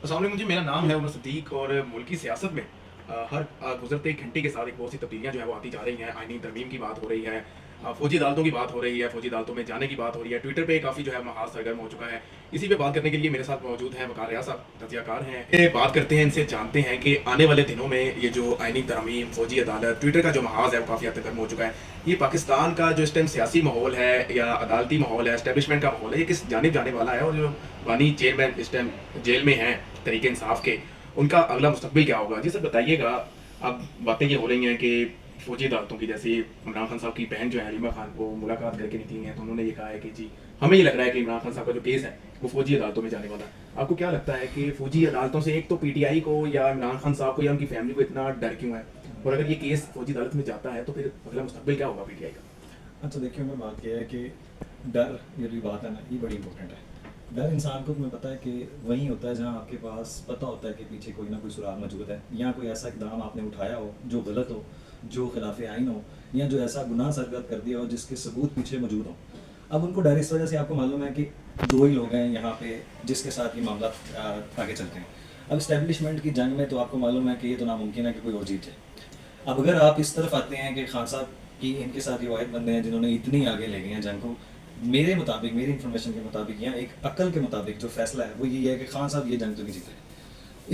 अस्सलाम वालेकुम जी, मेरा नाम है उमर सिद्दीक और मुल्की सियासत में हर गुज़रते एक घंटे के साथ एक बहुत सी तब्दीलियाँ जो है वो आती जा रही हैं। आईनी तरमीम की बात हो रही है, फ़ौजी अदालतों की बात हो रही है, फ़ौजी अदालतों में जाने की बात हो रही है। ट्विटर पे काफ़ी जो है महाज सरगर्म हो चुका है। इसी पे बात करने के लिए मेरे साथ मौजूद हैं वक़ार रियाज़ साहब, तज़कियाकार हैं। ये बात करते हैं, इनसे जानते हैं कि आने वाले दिनों में ये जो आईनी तरमीम, फ़ौजी अदालत, ट्विटर का जो महाज है वो काफ़ी हद तक गर्म हो चुका है। ये पाकिस्तान का जो इस टाइम सियासी माहौल है या अदालती माहौल है, एस्टेब्लिशमेंट का माहौल है, ये किस जानिब जाने वाला है? और जो बानी चेयरमैन इस टाइम जेल में हैं तहरीक इंसाफ के, उनका अगला मुस्तकबिल क्या होगा? जी सर बताइएगा। अब बातें ये हो रही हैं कि फ़ौजी अदालतों की, जैसे इमरान खान साहब की बहन जो है हलीमा खान, को मुलाकात करके निकली हैं, तो उन्होंने ये कहा है कि जी हमें ये लग रहा है कि इमरान खान साहब का जो केस है वो फ़ौजी अदालतों में जाने वाला है। आपको क्या लगता है कि फ़ौजी अदालतों से एक तो पीटीआई को या इमरान खान साहब को या उनकी फैमिली को इतना डर क्यों है? और अगर ये केस फ़ौजी अदालत में जाता है तो फिर अगला मुस्तकबिल क्या होगा पीटीआई का? अच्छा देखिए, मैं बात यह है कि डर ये जो बात है ना, ये बड़ी इंपॉर्टेंट है। डर इंसान को तुम्हें पता है कि वहीं होता है जहाँ आपके पास पता होता है कि पीछे कोई ना कोई सुराग मौजूद है, या कोई ऐसा इकदाम आपने उठाया हो जो गलत हो, जो खिलाफ आइन हो, या जो ऐसा गुनाह सरगर्द कर दिया हो जिसके सबूत पीछे मौजूद हो। अब उनको डर इस वजह से, आपको मालूम है कि दो ही लोग हैं यहाँ पे जिसके साथ ये मामला आगे चलते हैं। अब इस्टेब्लिशमेंट की जंग में तो आपको मालूम है कि ये तो नामुमकिन है कि कोई और जीत जाए। अब अगर आप इस तरफ आते हैं कि खान साहब कि इनके साथ ये वाहिद बंदे हैं जिन्होंने इतनी आगे ले गए हैं जंग को, मेरे मुताबिक, मेरी इन्फॉर्मेशन के मुताबिक या एक अकल के मुताबिक जो फैसला है वो ये है कि खान साहब ये जंग तो नहीं जीते।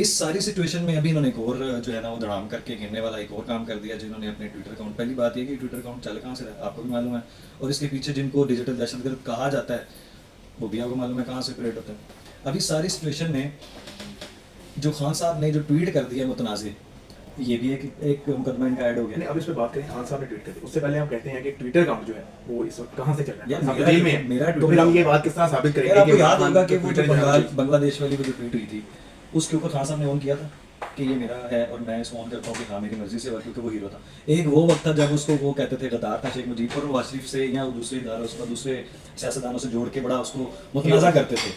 इस सारी सिचुएशन में अभी इन्होंने एक और जो है ना वो धड़ाम करके गिरने वाला एक और काम कर दिया, जिन्होंने अपने ट्विटर अकाउंट, पहली बात ये कि ट्विटर अकाउंट चल कहाँ से रहा है आपको भी मालूम है, और इसके पीछे जिनको डिजिटल दहशतगर्द कहा जाता है वो भी आपको मालूम है कहाँ से ऑपरेट होता है। अभी सारी सिचुएशन में जो खान साहब ने जो ट्वीट कर दिया मुतनाज़, ये भी एक मुकदमा इनका ऐड हो गया। नहीं, अब इस पे बात करें, खान साहब ने ट्वीट कर दी, उससे पहले हम कहते हैं कि ट्विटर अकाउंट जो है वो इस वक्त कहाँ से चल रहा है? यार साहब मेरा जेल में है, मेरा तो फिर हम ये बात किस तरह साबित करेंगे यार आपको कि याद इमरान होगा खान कि वो जो ट्विटर जो है बांग्लादेश वाली वो जो ट्वीट हुई थी उसके ऊपर खान साहब ने ऑन किया था कि ये मेरा है और मैं इसको ऑन करता हूँ कि हाँ मेरी मर्जी से हुआ, क्योंकि वो हीरो था। एक वो वक्त था जब उसको वो कहते थे गद्दार था शेख मुजीब, और नवाज शरीफ से या दूसरे इदारों से, दूसरे सियासतदानों से जोड़ के बड़ा उसको मुतनाज़ा करते थे।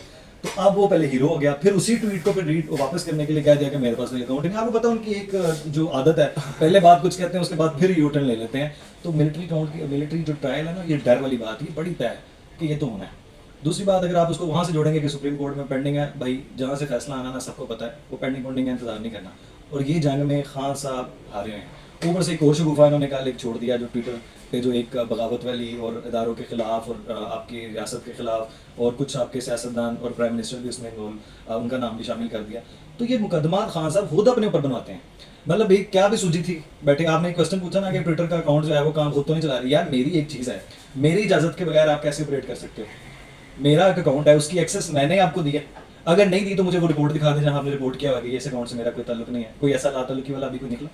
तो अब वो पहले हीरो हो गया, फिर उसी ट्वीट को फिर वापस करने के लिए कह दिया कि मेरे पास अकाउंट नहीं। आपको पता है उनकी एक जो आदत है, पहले बात कुछ कहते हैं उसके बाद फिर यू टर्न ले लेते हैं। तो मिलिट्री अकाउंट की, मिलिट्री जो ट्रायल है ना, ये डर वाली बात ये बड़ी तय है कि ये तो होना है। दूसरी बात, अगर आप उसको वहाँ से जोड़ेंगे कि सुप्रीम कोर्ट में पेंडिंग है, भाई जहाँ से फैसला आना ना सबको पता है, वो पेंडिंग पेंडिंग है, इंतजार नहीं करना। और ये जंग में खान साहब हारे हैं। ऊपर से एक और शगुफा इन्होंने कल एक छोड़ दिया, जो ट्विटर पे जो एक बगावत वाली और इदारों के खिलाफ और आपकी रियासत के खिलाफ और कुछ आपके सियासतदान और प्राइम मिनिस्टर भी उसमें उनका नाम भी शामिल कर दिया। तो ये मुकदमा खान साहब खुद अपने ऊपर बनवाते हैं। मतलब एक क्या भी सूझी थी बैठे, आपने एक क्वेश्चन पूछा ना कि ट्विटर का अकाउंट जो है वो काम खुद तो नहीं चला रही। यार मेरी एक चीज़ है, मेरी इजाज़त के बगैर आप कैसे ऑपरेट कर सकते हो? मेरा एक अकाउंट है, उसकी एक्सेस मैंने आपको दी है। अगर नहीं दी तो मुझे वो रिपोर्ट दिखा दे जहाँ आपने रिपोर्ट किया हुआ कि इस अकाउंट से मेरा कोई ताल्लुक नहीं है। कोई ऐसा लाताल्लुकी वाला अभी कोई निकला?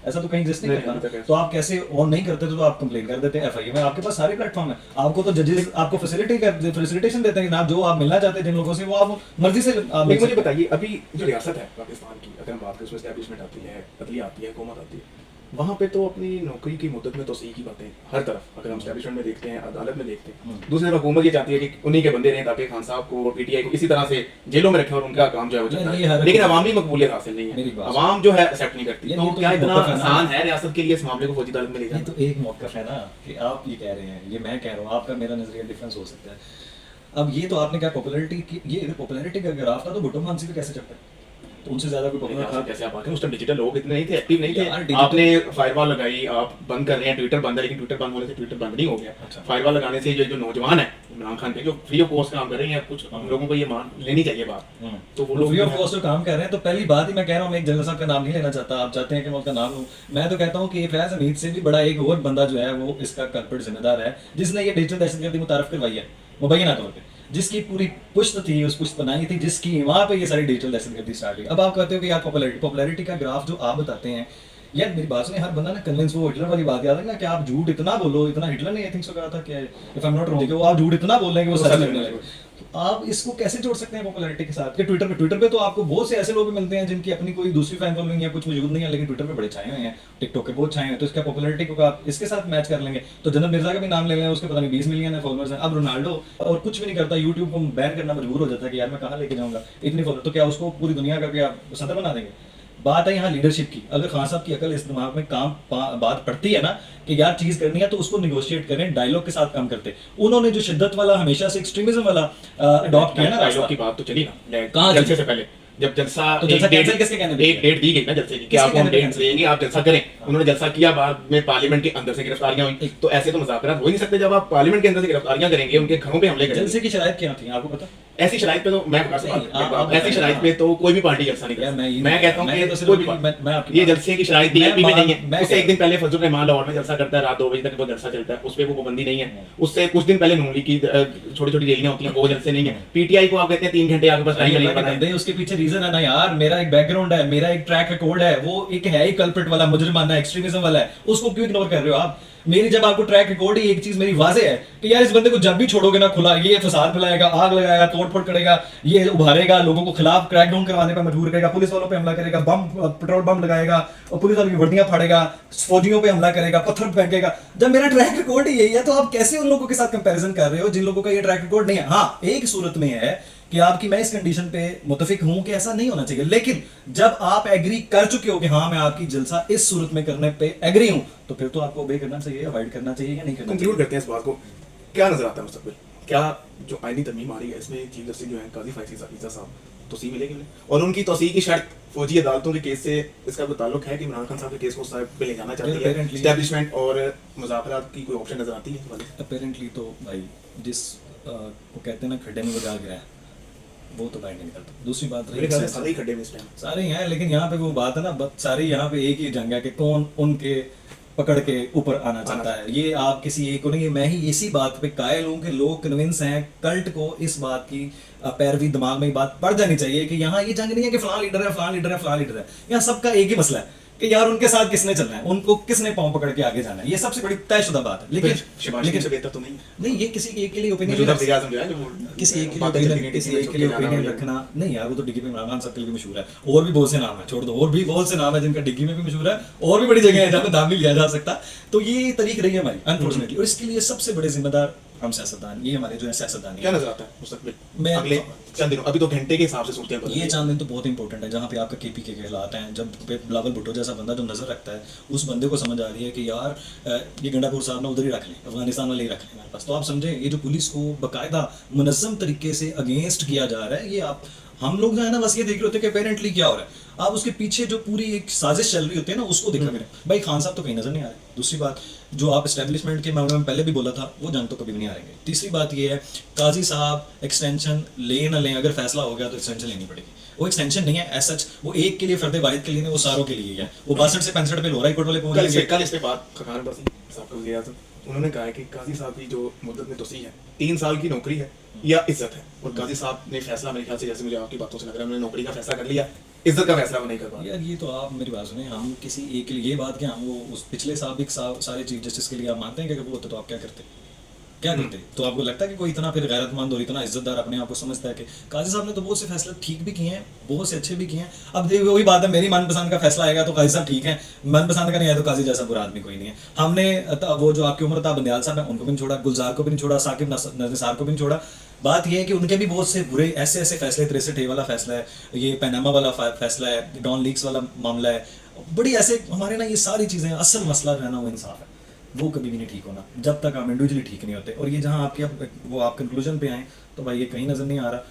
ऐसा तो कहीं एग्जिस्ट नहीं करता। तो आप कैसे ऑन नहीं करते तो आप कंप्लेन कर देते हैं एफआईए में। आपके पास सारे प्लेटफॉर्म है, आपको तो जजेस आपको फैसिलिटेशन देते हैं कि आप जो आप मिलना चाहते हैं जिन लोगों से वो आप मर्जी से आप लेकिन मुझे बताइए, अभी जो रियासत है पाकिस्तान की, अगर हम बात करें, उसमें एस्टैब्लिशमेंट आती है, अदलिया आती है, हुकूमत आती है, वहाँ पे तो अपनी नौकरी की मुद्दत में तो सही की बातें हर तरफ, अगर हम एस्टैब्लिशमेंट में देखते हैं, अदालत में देखते हैं। दूसरी तरफ हुकूमत ये चाहती है कि उन्हीं के बंदे रहें ताकि खान साहब को, पीटीआई को इसी तरह से जेलों में रखें और उनका काम जो है वो चलता है। लेकिन अवामी मकबूलियत हासिल नहीं है, अवाम जो है एक्सेप्ट नहीं करती। तो क्या इतना आसान है रियासत के लिए इस मामले को फौजी अदालत में ले ये जाना? तो एक मौक़िफ़ है ना कि आप ये कह रहे हैं, ये मैं कह रहा हूँ, आपका मेरा नजरिया डिफरेंस हो सकता है। अब ये तो आपने क्या पॉपुलैरिटी की, ये पॉपुलैरिटी का ग्राफ था तो भुट्टो मानसी पे कैसे चढ़ता है? तो उनसे ज्यादा कोई पॉपुलर था कैसे आप आते? उस टाइम डिजिटल लोग इतने नहीं थे, एक्टिव नहीं यार, थे। digital- आपने फायरवॉल लगाई, आप बंद कर रहे हैं, ट्विटर बंद है, लेकिन ट्विटर बंद होने से ट्विटर बंद नहीं हो गया। अच्छा। फायरवॉल लगाने से जो नौजवान है इमरान खान के, जो फ्री ऑफ कॉस्ट काम कर रहे हैं, कुछ हम लोगों को ये मान लेनी चाहिए बात। तो वो लोग फ्री ऑफ कॉस्ट काम कर रहे हैं। तो पहली बात ही मैं कह रहा हूँ, मैं एक जनरल साहब का नाम नहीं लेना चाहता, आप चाहते हैं कि मैं उसका नाम लूँ। मैं तो कहता हूँ कि फैज हमीद से भी बड़ा एक और बंदा जो है वो इसका कल्प्रिट जिम्मेदार है, जिसने ये डिजिटल दहशतगर्दी मुतारफ करवाई है मुबैना तौर पर, जिसकी पूरी पुश्त थी, उस पुश्त बनाई थी, जिसकी वहाँ पे ये सारी डिजिटल दहशतगर्दी स्टार्ट हुई। अब आप कहते हो कि यार पॉपुलैरिटी का ग्राफ जो आप बताते हैं, यार मेरी बात सुनिए, हर बंदा ना कन्विंस, वो हिटलर वाली बात याद है ना कि आप झूठ इतना बोलो, इतना हिटलर ने आई थिंक सो कहा था कि if I am not wrong कि वो आप झूठ इतना बोल रहे हैं कि वो सच लगने लगे। तो आप इसको कैसे जोड़ सकते हैं पॉपुलैरिटी के साथ? कि ट्विटर पे तो आपको बहुत से ऐसे लोग मिलते हैं जिनकी अपनी कोई दूसरी फैन फॉलोइंग या कुछ मौजूद नहीं है, लेकिन ट्विटर पे बड़े छाए हुए हैं, टिकटॉक पे बहुत छाए हुए हैं। तो इसका पॉपुलैरिटी को आप इसके साथ मैच कर लेंगे तो जनरल मिर्जा का भी नाम ले लें, उसके पता नहीं 20 मिलियन है फॉलोअर्स हैं। अब रोनाल्डो और कुछ भी नहीं करता, यूट्यूब को बैन करना मजबूर हो जाता है कि यार मैं कहाँ लेके जाऊँगा इतने फॉलोअर, तो क्या उसको पूरी दुनिया का क्या सदर बना देंगे? बात है यहाँ लीडरशिप की। अगर खान साहब की अकल इस दिमाग में बात पड़ती है ना कि यार चीज करनी है तो उसको निगोशिएट करें, डायलॉग के साथ काम करते। उन्होंने जो शिद्दत वाला, हमेशा से एक्सट्रीमिज्म वाला अडॉप्ट किया ना, डायलॉग की बात तो चली ना कहाँ जलसे से पहले, जब जलसा तो जलसा एक डेट cancel किसके कहने पे एक डेट दी गई ना जलसे की कि किसके आपको हम कहने पे डेट cancel? देंगे, आप जलसा करें। उन्होंने जलसा किया, बाद में पार्लियामेंट के अंदर से गिरफ्तारियां हुई, तो ऐसे तो मुज़ाकरात हो ही नहीं सकते। जब आप पार्लियामेंट के अंदर से गिरफ्तारियां करेंगे, उनके घरों पे हमले करेंगे, जलसे की शराइत क्या थी आपको पता? ऐसी शराइत पे तो मैं बता सकता नहीं, हूं, आप ऐसी शराइत पे तो कोई भी पार्टी जलसा नहीं यार, कर सकती। मैं मैं कहता हूं मैं तो कि सिर्फ कोई भी मैं आपकी ये बात- जलसे की शराइत मैं बीएनपी में नहीं मैं है। उससे एक दिन पहले फजल रहमान लाहौर में जलसा करता है, रात 2 बजे तक वो जलसा चलता है, उस पे वो पाबंदी नहीं है। उससे कुछ दिन पहले नून लीग की छोटी छोटी रैलियां होती हैं, वो जलसे नहीं है। पीटीआई को आप कहते हैं 3 घंटे आपके पास टाइम नहीं बनाए। बंदे उसके पीछे रीजन है ना यार, मेरा एक बैकग्राउंड है, मेरा एक ट्रैक रिकॉर्ड है, वो एक है ही कल्प्रिट वाला, मुजरिमाना एक्सट्रीमिज्म वाला है, उसको क्यों इग्नोर कर रहे हो आप? मेरी जब आपको ट्रैक रिकॉर्ड ही एक चीज मेरी वाजे है कि यार इस बंदे को जब भी छोड़ोगे ना खुला, ये फसाद फैलाएगा, आग लगाएगा, तोड़फोड़ करेगा, ये उभारेगा, लोगों को खिलाफ क्रैकडाउन करवाने पर मजबूर करेगा, पुलिस वालों पे हमला करेगा, बम पेट्रोल बम लगाएगा और पुलिस वालों की वर्दियां फाड़ेगा, फौजियों पे हमला करेगा, पत्थर फेंकेगा। जब मेरा ट्रैक रिकॉर्ड ही यही है तो आप कैसे उन लोगों के साथ कंपैरिजन कर रहे हो जिन लोगों का ये ट्रैक रिकॉर्ड नहीं है? हाँ, एक सूरत में है कि आपकी मैं इस कंडीशन पे मुतफिक हूं कि ऐसा नहीं होना चाहिए, लेकिन जब आप एग्री कर चुके हो कि हाँ मैं आपकी जलसा इस सूरत में करने पे एग्री हूं, तो फिर तो आपको ओबे करना चाहिए, अवॉइड करना चाहिए या नहीं करना कंक्लूड चाहिए? करते हैं इस बात को। क्या नजर आता है मुस्तकबिल? क्या जो आईनी तरमीम आ रही है इसमें चीफ जस्टिस जो है काजी फायज ईसा साहब तोसी मिलेगी उन्हें? और उनकी तोसी की शर्त फौजी अदालतों के केस से इसका कोई ताल्लुक है कि इमरान खान साहब के केस को साहब पे ले जाना चाहती है? Apparently- एस्टैब्लिशमेंट और मुज़ाकरात की कोई ऑप्शन नजर आती है? अपेरेंटली तो भाई जिस वो कहते हैं ना खड्डे में बजा गिरा है, वो तो बाहर नहीं निकलता। दूसरी बात मेरे रही ख्याल से सारे ही खड्डे में इस टाइम। सारे हैं, लेकिन यहाँ पे वो बात है ना, सारे यहाँ पे एक ही जंग है कि कौन उनके पकड़ के ऊपर आना चाहता है। ये आप किसी एक को नहीं, मैं ही इसी बात पे कायल हूँ कि लोग कन्विंस हैं, कल्ट को इस बात की पैरवी दिमाग में ये बात पड़ जानी चाहिए कि यहाँ ये जंग नहीं है कि फलां लीडर है, फलां लीडर है, फलां लीडर है। यहाँ सबका एक ही मसला है कि यार उनके साथ किसने चलना है, उनको किसने पांव पकड़ के आगे जाना है। ये सबसे बड़ी तयशुदा बात है। लेकिन लेकिन से बेहतर तो नहीं है। नहीं, ये किसी एक के लिए मौजूदा ओपिनियन, वज़ीर आज़म जो है, जो किसी एक के बातें लिए चलती हैं, किसी टीवी में एक के लिए छुप के जाना ओपिनियन और ये। रखना नहीं यार, वो तो डिग्गी पे इमरान खान साहब के लिए भी मशहूर है, और भी बहुत से नाम है, छोड़ दो, और भी बहुत से नाम है जिनका डिग्गी में भी मशहूर है, और भी बड़ी जगह है जहाँ पे नाम नहीं लिया जा सकता। तो ये तरीक रही है हमारी अनफॉर्चुनेटली, और इसके लिए सबसे बड़े जिम्मेदार हम सियासतदान, ये हमारे जो है सियासतदान क्या नजर आता है मुस्तकबिल मैं- अगले चंद दिनों? अभी तो घंटे के हिसाब से सूरत हाल बदल ये रही है। चांद दिन तो बहुत इंपॉर्टेंट है, जहाँ पे आपका केपीके के हालात हैं, जब पे बिलावल भुट्टो जैसा बंदा जो नजर रखता है, उस बंदे को समझ आ रही है कि यार ये गंडापुर साहब ना उधर ही रख लें, अफगानिस्तान वाले ही रख लें हमारे पास। तो आप समझें, ये जो पुलिस को बाकायदा मुनज़्ज़म तरीके से अगेंस्ट किया जा रहा है, ये आप हम लोग जो है ना बस ये देख रहे होते हैं कि अपेरेंटली क्या हो रहा है, आप उसके पीछे जो पूरी एक साजिश चल रही होती है ना, उसको देखा करें। भाई खान साहब तो कहीं नजर नहीं आ रहे। दूसरी बात, जो आप एस्टेब्लिशमेंट के मामले में पहले भी बोला था, वो जंग तो कभी भी नहीं हारेंगे। तीसरी बात ये है, काजी साहब एक्सटेंशन ले ना लें, अगर फैसला हो गया तो एक्सटेंशन लेनी पड़ेगी। वो एक्सटेंशन नहीं है एज सच, वो एक के लिए फर्द वाहिद के लिए नहीं, वो सारों के लिए है। वो 62 से 65 पे लोरा हाई कोर्ट वाले पहुंच जाएंगे। कल इस पे बात खखान बरसी साहब का वज़ीर आज़म, उन्होंने कहा है कि काजी साहब की जो मुद्दत में तोसी है 3 साल की नौकरी है या इज्जत है, और काजी साहब ने फैसला, मेरे ख्याल से जैसे मुझे आपकी बातों से लग रहा है, उन्होंने नौकरी का फैसला कर लिया, इज्जत का फैसला वो नहीं कर पा रहे। यार ये तो आप मेरी बात सुने, हम किसी एक के लिए ये बात क्या, हम वो उस पिछले साबिक सारे चीफ जस्टिस के लिए आप मानते हैं कि वो होते तो आप क्या करते, क्या करते? तो आपको लगता है कि कोई इतना फिर गैरतमंद और इतना इज्जतदार अपने आप को समझता है कि काजी साहब ने तो बहुत से फैसले ठीक भी किए हैं, बहुत से अच्छे भी किए हैं। अब देखिए वही बात है, मेरी मनपसंद का फैसला आएगा तो काजी साहब ठीक है, मनपसंद का नहीं आया तो काजी जैसा बुरा आदमी कोई नहीं है। हमने वो जो आपकी उम्र था बंदयाल साहब है, उनको भी नहीं छोड़ा, गुलजार को भी नहीं छोड़ा, साकिब निसार को भी नहीं छोड़ा। बात यह है कि उनके भी बहुत से बुरे ऐसे ऐसे फैसले, 63A वाला फैसला है, ये पैनामा वाला फैसला है, डॉन लीक्स वाला मामला है, बड़ी ऐसे हमारे ना ये सारी चीज़ें, असल मसला जो है ना वो इंसाफ है, वो कभी भी नहीं ठीक होना जब तक हम इंडिविजुअली ठीक नहीं होते। और ये जहाँ आपके वो आप कंक्लूजन पे आए तो भाई ये कहीं नज़र नहीं आ रहा।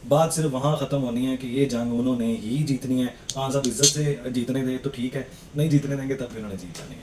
बात सिर्फ वहाँ ख़त्म होनी है कि ये जंग उन्होंने ही जीतनी है। हाँ साहब इज्जत से जीतने दे तो ठीक है, नहीं जीतने देंगे तब भी उन्होंने जीत जानी है।